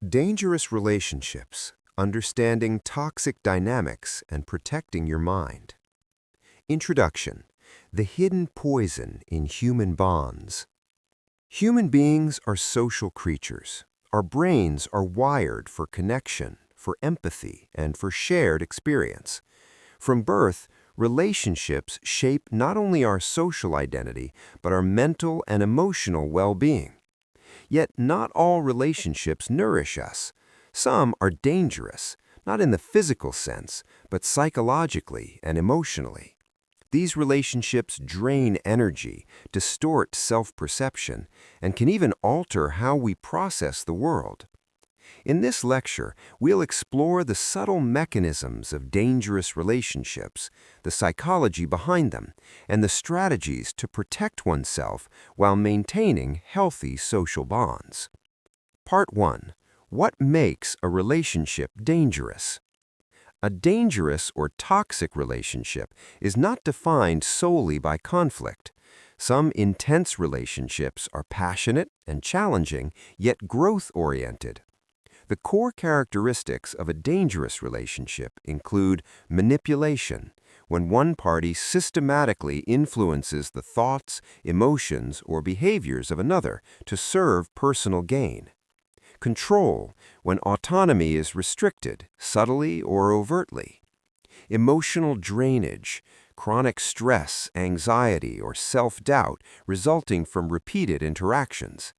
Dangerous relationships, understanding toxic dynamics and protecting your mind. Introduction: the hidden poison in human bonds. Human beings are social creatures. Our brains are wired for connection, for empathy, and for shared experience. From birth, relationships shape not only our social identity, but our mental and emotional well-being. Yet not all relationships nourish us. Some are dangerous, not in the physical sense, but psychologically and emotionally. These relationships drain energy, distort self-perception, and can even alter how we process the world. In this lecture, we'll explore the subtle mechanisms of dangerous relationships, the psychology behind them, and the strategies to protect oneself while maintaining healthy social bonds. Part 1. What makes a relationship dangerous? A dangerous or toxic relationship is not defined solely by conflict. Some intense relationships are passionate and challenging, yet growth-oriented. The core characteristics of a dangerous relationship include manipulation, when one party systematically influences the thoughts, emotions, or behaviors of another to serve personal gain. Control, when autonomy is restricted, subtly or overtly. Emotional drainage, chronic stress, anxiety, or self-doubt resulting from repeated interactions.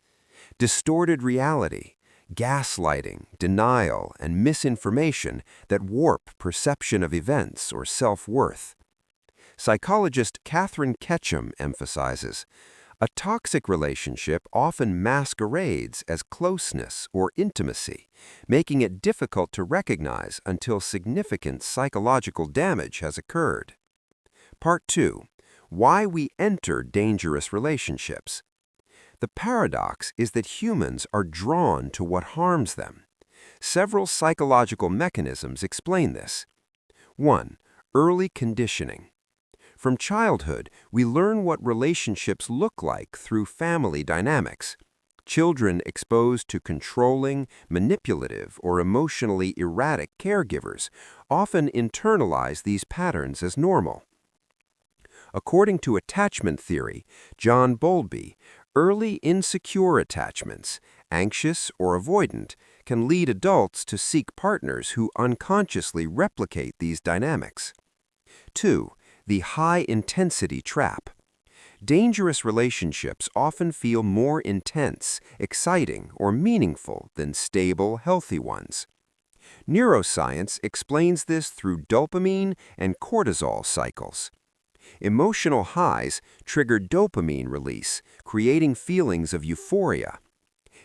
Distorted reality, gaslighting, denial, and misinformation that warp perception of events or self-worth. Psychologist Catherine Ketchum emphasizes, a toxic relationship often masquerades as closeness or intimacy, making it difficult to recognize until significant psychological damage has occurred. Part 2. Why we enter dangerous relationships. The paradox is that humans are drawn to what harms them. Several psychological mechanisms explain this. 1. Early conditioning. From childhood, we learn what relationships look like through family dynamics. Children exposed to controlling, manipulative, or emotionally erratic caregivers often internalize these patterns as normal. According to attachment theory, John Bowlby, early insecure attachments, anxious or avoidant, can lead adults to seek partners who unconsciously replicate these dynamics. 2. The high-intensity trap. Dangerous relationships often feel more intense, exciting, or meaningful than stable, healthy ones. Neuroscience explains this through dopamine and cortisol cycles. Emotional highs trigger dopamine release, creating feelings of euphoria.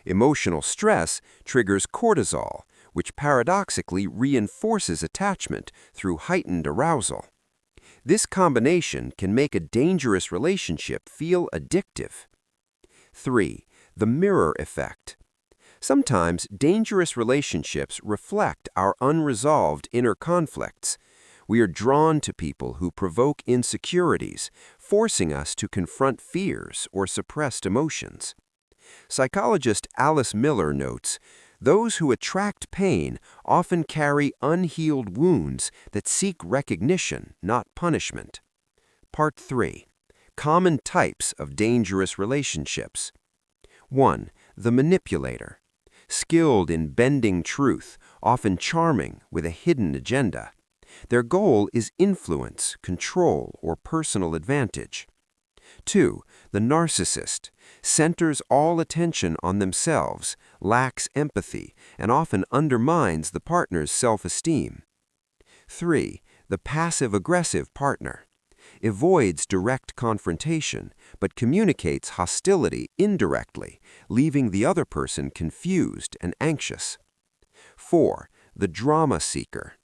Emotional stress triggers cortisol, which paradoxically reinforces attachment through heightened arousal. This combination can make a dangerous relationship feel addictive. 3. The mirror effect. Sometimes dangerous relationships reflect our unresolved inner conflicts. We are drawn to people who provoke insecurities, forcing us to confront fears or suppressed emotions. Psychologist Alice Miller notes, those who attract pain often carry unhealed wounds that seek recognition, not punishment. Part 3. Common types of dangerous relationships. 1. The manipulator. Skilled in bending truth, often charming with a hidden agenda. Their goal is influence, control, or personal advantage. 2. The narcissist. Centers all attention on themselves, lacks empathy, and often undermines the partner's self-esteem. 3. The passive-aggressive partner. Avoids direct confrontation, but communicates hostility indirectly, leaving the other person confused and anxious. 4. The drama seeker.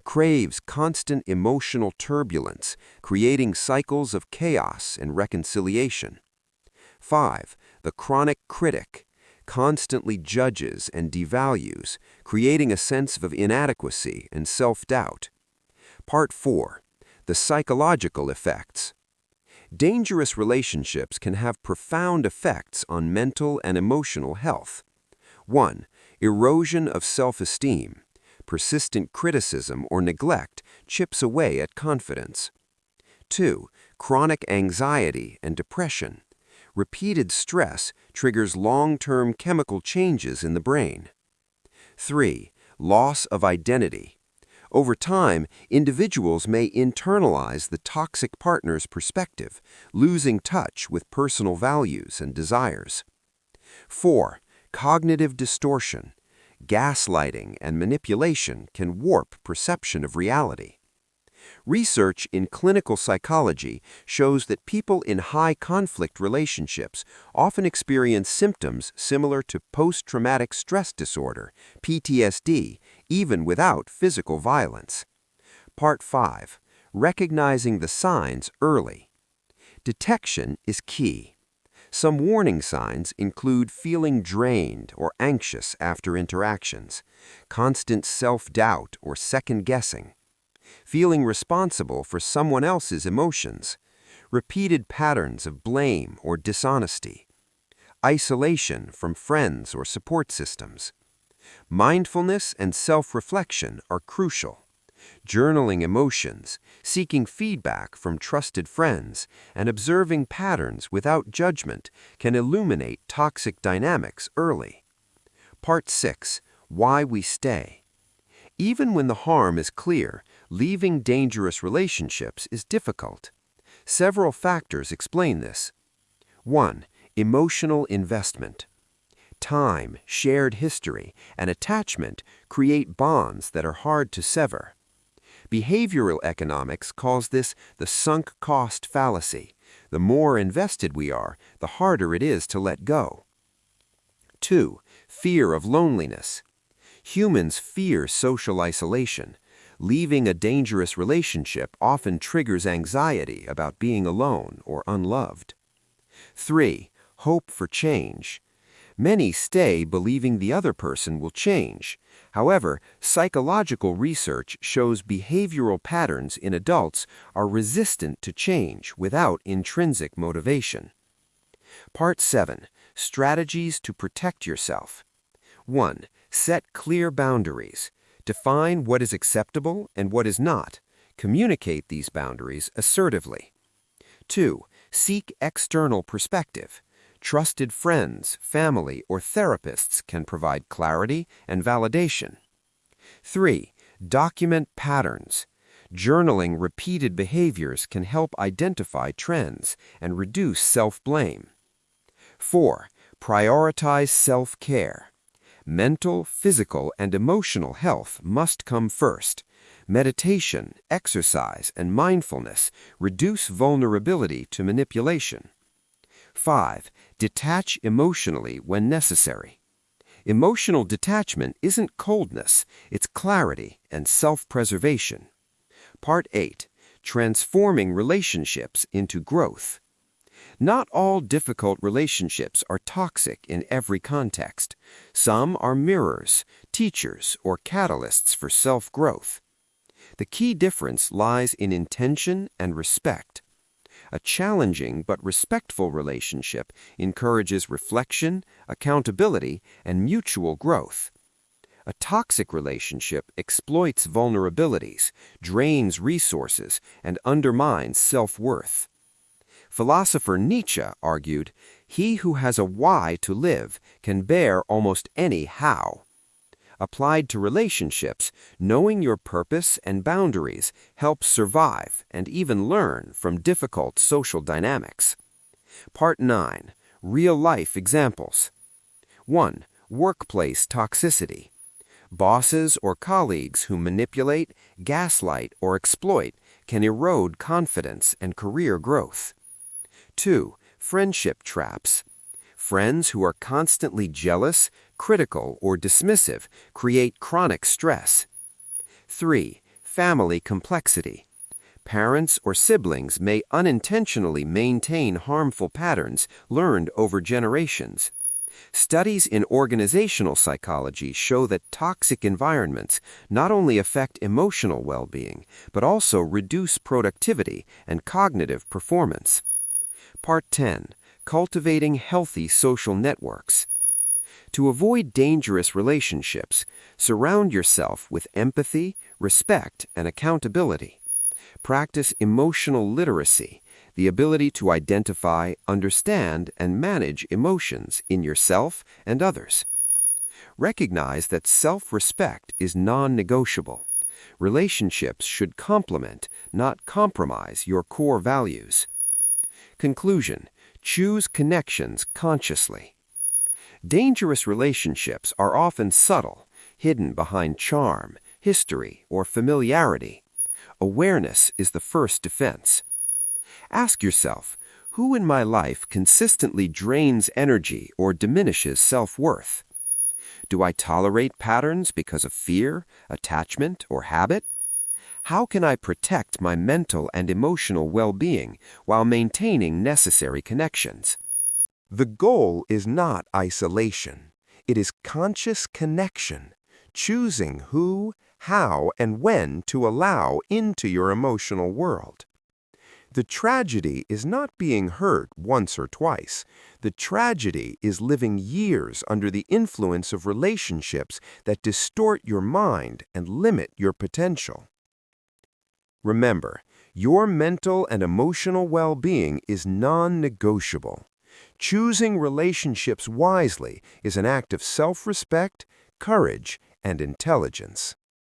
Craves constant emotional turbulence, creating cycles of chaos and reconciliation. 5. The chronic critic. Constantly judges and devalues, creating a sense of inadequacy and self-doubt. Part 4. The psychological effects. Dangerous relationships can have profound effects on mental and emotional health. 1. Erosion of self-esteem. Persistent criticism or neglect chips away at confidence. 2. Chronic anxiety and depression. Repeated stress triggers long-term chemical changes in the brain. 3. Loss of identity. Over time, individuals may internalize the toxic partner's perspective, losing touch with personal values and desires. 4. Cognitive distortion. Gaslighting and manipulation can warp perception of reality. Research in clinical psychology shows that people in high-conflict relationships often experience symptoms similar to post-traumatic stress disorder, PTSD, even without physical violence. Part 5. Recognizing the signs early. Detection is key. Some warning signs include feeling drained or anxious after interactions, constant self-doubt or second-guessing, feeling responsible for someone else's emotions, repeated patterns of blame or dishonesty, isolation from friends or support systems. Mindfulness and self-reflection are crucial. Journaling emotions, seeking feedback from trusted friends, and observing patterns without judgment can illuminate toxic dynamics early. Part 6. Why we stay. Even when the harm is clear, leaving dangerous relationships is difficult. Several factors explain this. 1. Emotional investment. Time, shared history, and attachment create bonds that are hard to sever. Behavioral economics calls this the sunk cost fallacy. The more invested we are, the harder it is to let go. 2. Fear of loneliness. Humans fear social isolation. Leaving a dangerous relationship often triggers anxiety about being alone or unloved. 3. Hope for change. Many stay believing the other person will change. However, psychological research shows behavioral patterns in adults are resistant to change without intrinsic motivation. Part 7. Strategies to protect yourself. 1. Set clear boundaries. Define what is acceptable and what is not. Communicate these boundaries assertively. 2. Seek external perspective. Trusted friends, family, or therapists can provide clarity and validation. 3. Document patterns. Journaling repeated behaviors can help identify trends and reduce self-blame. 4. Prioritize self-care. Mental, physical, and emotional health must come first. Meditation, exercise, and mindfulness reduce vulnerability to manipulation. 5. Detach emotionally when necessary. Emotional detachment isn't coldness, it's clarity and self-preservation. Part 8. Transforming relationships into growth. Not all difficult relationships are toxic in every context. Some are mirrors, teachers, or catalysts for self-growth. The key difference lies in intention and respect. A challenging but respectful relationship encourages reflection, accountability, and mutual growth. A toxic relationship exploits vulnerabilities, drains resources, and undermines self-worth. Philosopher Nietzsche argued, "He who has a why to live can bear almost any how." Applied to relationships, knowing your purpose and boundaries helps survive and even learn from difficult social dynamics. Part 9. Real-life examples. 1. Workplace toxicity. Bosses or colleagues who manipulate, gaslight, or exploit can erode confidence and career growth. 2. Friendship traps. Friends who are constantly jealous, critical, or dismissive create chronic stress. 3. Family complexity. Parents or siblings may unintentionally maintain harmful patterns learned over generations. Studies in organizational psychology show that toxic environments not only affect emotional well-being, but also reduce productivity and cognitive performance. Part 10. Cultivating healthy social networks. To avoid dangerous relationships, surround yourself with empathy, respect, and accountability. Practice emotional literacy, the ability to identify, understand, and manage emotions in yourself and others. Recognize that self-respect is non-negotiable. Relationships should complement, not compromise, your core values. Conclusion: choose connections consciously. Dangerous relationships are often subtle, hidden behind charm, history, or familiarity. Awareness is the first defense. Ask yourself, who in my life consistently drains energy or diminishes self-worth? Do I tolerate patterns because of fear, attachment, or habit? How can I protect my mental and emotional well-being while maintaining necessary connections? The goal is not isolation. It is conscious connection, choosing who, how, and when to allow into your emotional world. The tragedy is not being hurt once or twice. The tragedy is living years under the influence of relationships that distort your mind and limit your potential. Remember, your mental and emotional well-being is non-negotiable. Choosing relationships wisely is an act of self-respect, courage, and intelligence.